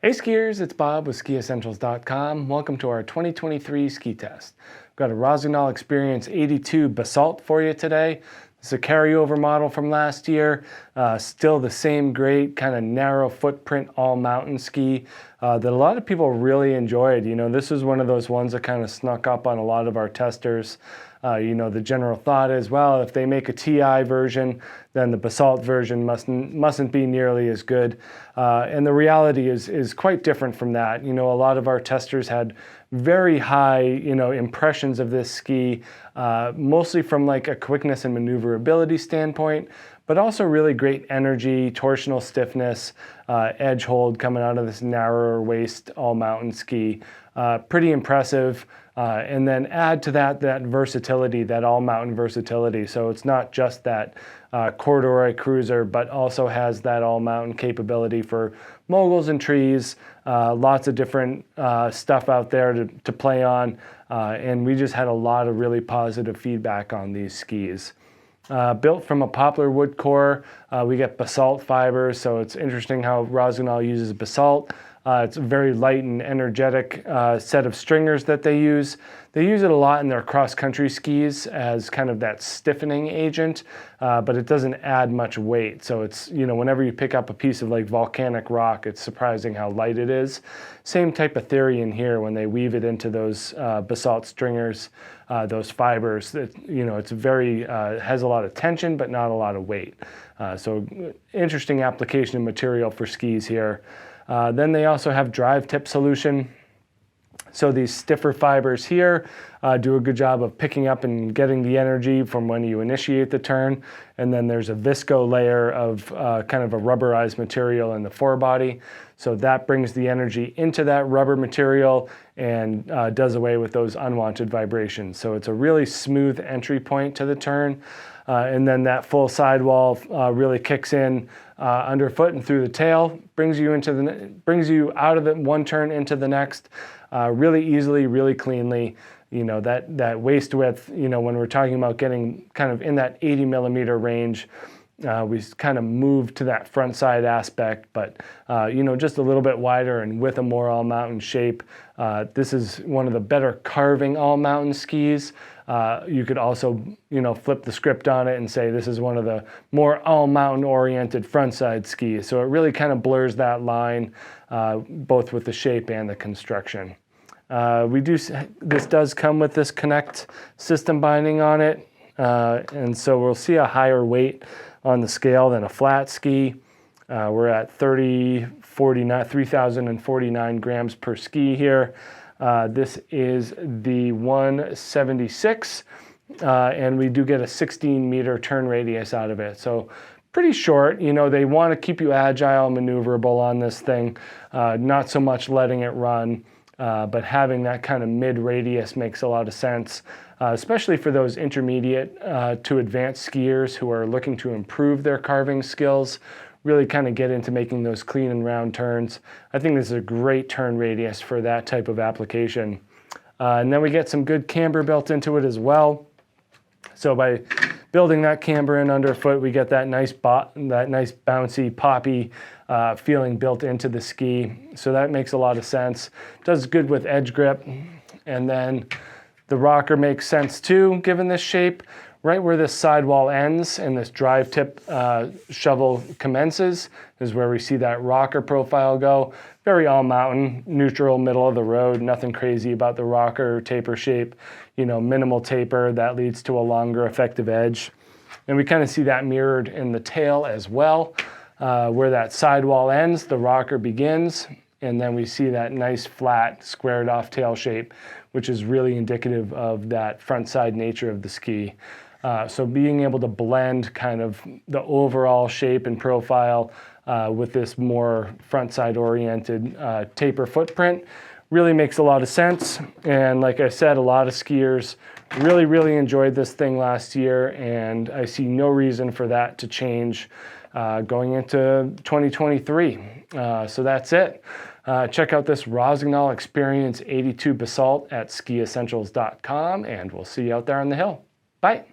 Hey skiers, it's Bob with SkiEssentials.com. Welcome to our 2023 ski test. We've got a Rossignol Experience 82 Basalt for you today. It's a carryover model from last year. Still the same great kind of narrow footprint all mountain ski that a lot of people really enjoyed. You know, this is one of those ones that kind of snuck up on a lot of our testers. You know, the general thought is, well, if they make a TI version, then the Basalt version mustn't be nearly as good. And the reality is quite different from that. You know, a lot of our testers had very high, impressions of this ski, mostly from like a quickness and maneuverability standpoint, but also really great energy, torsional stiffness, edge hold coming out of this narrower waist all mountain ski. Pretty impressive. And then add to that versatility, that all mountain versatility. So it's not just that corduroy cruiser, but also has that all mountain capability for moguls and trees, lots of different stuff out there to play on. And we just had a lot of really positive feedback on these skis. Built from a poplar wood core, we get basalt fibers, so it's interesting how Rossignol uses basalt. It's a very light and energetic set of stringers that they use. They use it a lot in their cross-country skis as kind of that stiffening agent, but it doesn't add much weight. So it's, whenever you pick up a piece of like volcanic rock, it's surprising how light it is. Same type of theory in here when they weave it into those basalt stringers, those fibers. It's very, has a lot of tension, but not a lot of weight. So interesting application of material for skis here. Then they also have drive tip solution. So these stiffer fibers here do a good job of picking up and getting the energy from when you initiate the turn. And then there's a visco layer of kind of a rubberized material in the forebody. So that brings the energy into that rubber material and does away with those unwanted vibrations. So it's a really smooth entry point to the turn. And then that full sidewall really kicks in underfoot and through the tail, brings you out of the one turn into the next, really easily, really cleanly. That waist width, when we're talking about getting kind of in that 80 millimeter range, we kind of moved to that front side aspect, but just a little bit wider and with a more all mountain shape. This is one of the better carving all mountain skis. You could also, flip the script on it and say this is one of the more all mountain oriented front side skis. So it really kind of blurs that line, both with the shape and the construction. This does come with this Connect system binding on it. And so we'll see a higher weight on the scale than a flat ski. We're at 3,049 grams per ski here. This is the 176, and we do get a 16 meter turn radius out of it. So pretty short. They want to keep you agile, maneuverable on this thing, not so much letting it run, but having that kind of mid radius makes a lot of sense, especially for those intermediate to advanced skiers who are looking to improve their carving skills, really kind of get into making those clean and round turns. I think this is a great turn radius for that type of application. And then we get some good camber built into it as well. So by building that camber in underfoot, we get that nice bouncy, poppy feeling built into the ski. So that makes a lot of sense. Does good with edge grip. And then the rocker makes sense too, given this shape. Right where this sidewall ends and this drive tip shovel commences is where we see that rocker profile go. Very all mountain, neutral, middle of the road, nothing crazy about the rocker taper shape, minimal taper that leads to a longer effective edge. And we kind of see that mirrored in the tail as well. Where that sidewall ends, the rocker begins, and then we see that nice flat squared off tail shape, which is really indicative of that front side nature of the ski. So being able to blend kind of the overall shape and profile with this more front side oriented taper footprint really makes a lot of sense. And like I said, a lot of skiers really, really enjoyed this thing last year, and I see no reason for that to change going into 2023. So that's it. Check out this Rossignol Experience 82 Basalt at SkiEssentials.com, and we'll see you out there on the hill. Bye.